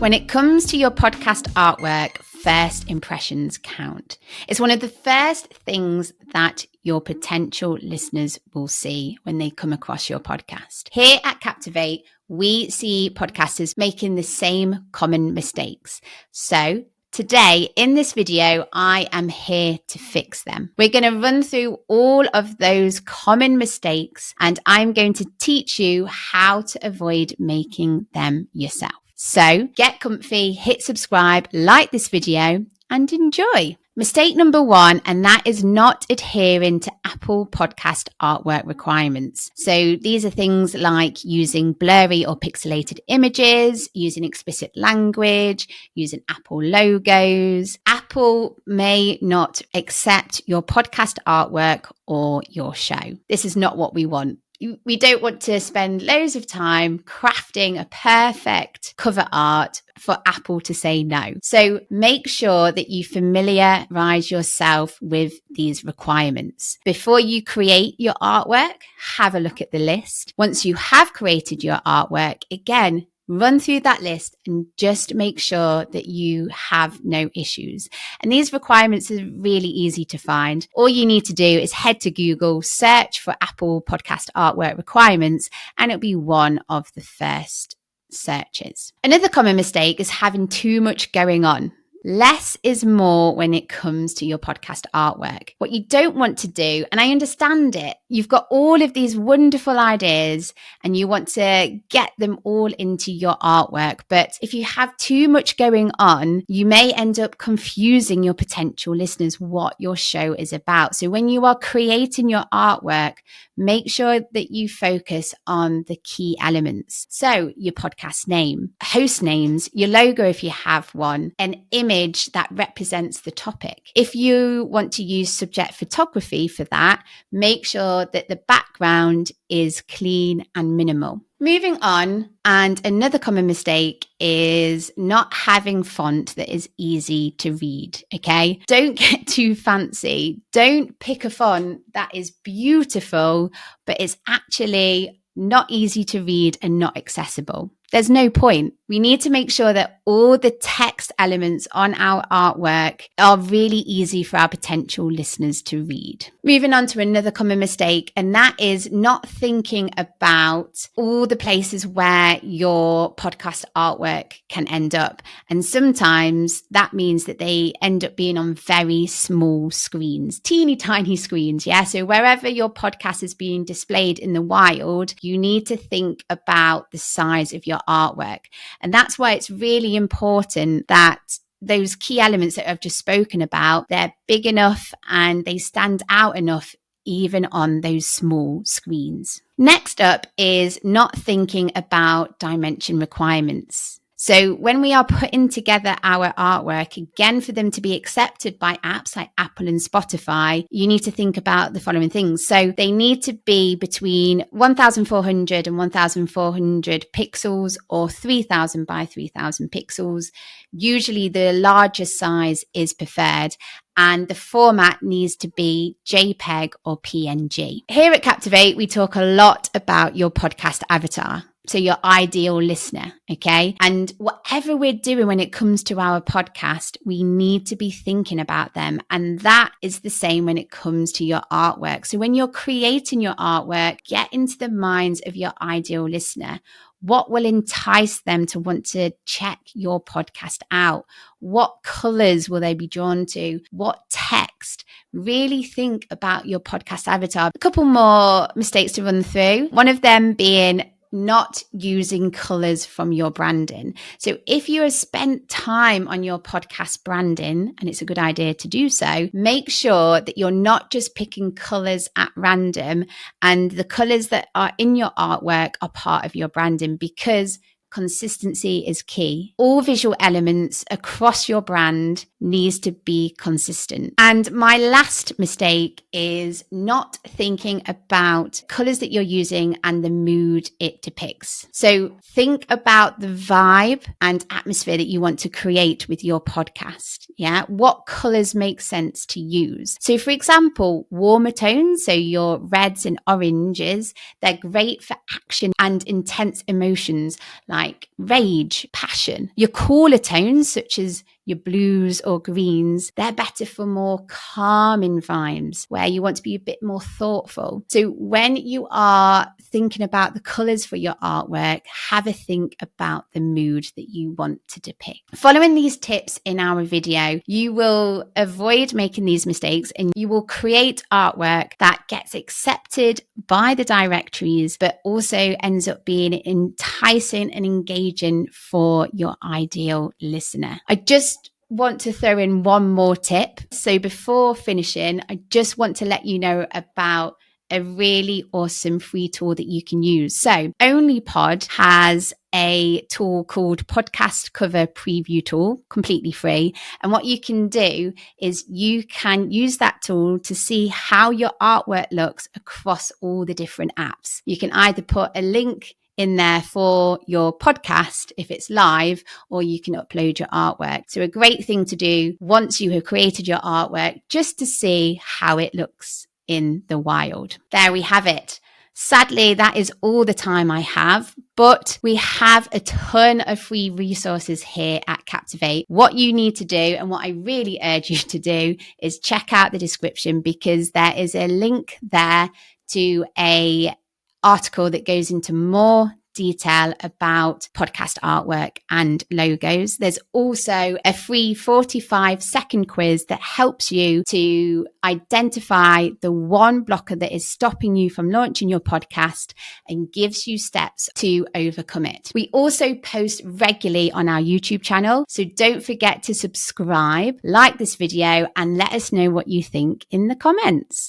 When it comes to your podcast artwork, first impressions count. It's one of the first things that your potential listeners will see when they come across your podcast. Here at Captivate, we see podcasters making the same common mistakes. So today in this video, I am here to fix them. We're going to run through all of those common mistakes and I'm going to teach you how to avoid making them yourself. So get comfy, hit subscribe, like this video and enjoy. Mistake number 1, and that is not adhering to Apple podcast artwork requirements. So these are things like using blurry or pixelated images, using explicit language, using Apple logos. Apple may not accept your podcast artwork or your show. This is not what we want. We don't want to spend loads of time crafting a perfect cover art for Apple to say no. So make sure that you familiarize yourself with these requirements. Before you create your artwork, have a look at the list. Once you have created your artwork, again, run through that list and just make sure that you have no issues. And these requirements are really easy to find. All you need to do is head to Google, search for Apple podcast artwork requirements, and it'll be one of the first searches. Another common mistake is having too much going on. Less is more when it comes to your podcast artwork. What you don't want to do, and I understand it, you've got all of these wonderful ideas and you want to get them all into your artwork. But if you have too much going on, you may end up confusing your potential listeners what your show is about. So when you are creating your artwork, make sure that you focus on the key elements. So your podcast name, host names, your logo if you have one, an image that represents the topic. If you want to use subject photography for that, make sure that the background is clean and minimal. Moving on, and another common mistake is not having font that is easy to read, okay? Don't get too fancy. Don't pick a font that is beautiful, but it's actually not easy to read and not accessible. There's no point. We need to make sure that all the text elements on our artwork are really easy for our potential listeners to read. Moving on to another common mistake, and that is not thinking about all the places where your podcast artwork can end up. And sometimes that means that they end up being on very small screens, teeny tiny screens. Yeah. So wherever your podcast is being displayed in the wild, you need to think about the size of your artwork. And that's why it's really important that those key elements that I've just spoken about, they're big enough and they stand out enough even on those small screens. Next up is not thinking about dimension requirements. So when we are putting together our artwork, again, for them to be accepted by apps like Apple and Spotify, you need to think about the following things. So they need to be between 1,400 and 1,400 pixels or 3,000 by 3,000 pixels. Usually the larger size is preferred. And the format needs to be JPEG or PNG. Here at Captivate, we talk a lot about your podcast avatar. So your ideal listener, okay? And whatever we're doing when it comes to our podcast, we need to be thinking about them. And that is the same when it comes to your artwork. So when you're creating your artwork, get into the minds of your ideal listener. What will entice them to want to check your podcast out? What colors will they be drawn to? What text? Really think about your podcast avatar. A couple more mistakes to run through. One of them being not using colors from your branding. So if you have spent time on your podcast branding, and it's a good idea to do so, make sure that you're not just picking colors at random and the colors that are in your artwork are part of your branding, because consistency is key. All visual elements across your brand needs to be consistent. And my last mistake is not thinking about colors that you're using and the mood it depicts. So think about the vibe and atmosphere that you want to create with your podcast. Yeah. What colors make sense to use? So for example, warmer tones, so your reds and oranges, they're great for action and intense emotions like like rage, passion. Your cooler tones, such as your blues or greens, they're better for more calming vibes where you want to be a bit more thoughtful. So when you are thinking about the colors for your artwork, have a think about the mood that you want to depict. Following these tips in our video, you will avoid making these mistakes and you will create artwork that gets accepted by the directories, but also ends up being enticing and engaging for your ideal listener. I just want to throw in one more tip. So before finishing, I just want to let you know about a really awesome free tool that you can use. So Onlypod has a tool called Podcast Cover Preview Tool, completely free. And what you can do is you can use that tool to see how your artwork looks across all the different apps. You can either put a link in there for your podcast if it's live, or you can upload your artwork. So a great thing to do once you have created your artwork, just to see how it looks in the wild. There we have it. Sadly, that is all the time I have, but we have a ton of free resources here at Captivate. What you need to do, and what I really urge you to do, is check out the description, because there is a link there to a article that goes into more detail about podcast artwork and logos. There's also a free 45-second quiz that helps you to identify the one blocker that is stopping you from launching your podcast and gives you steps to overcome it. We also post regularly on our YouTube channel, so don't forget to subscribe, like this video, and let us know what you think in the comments.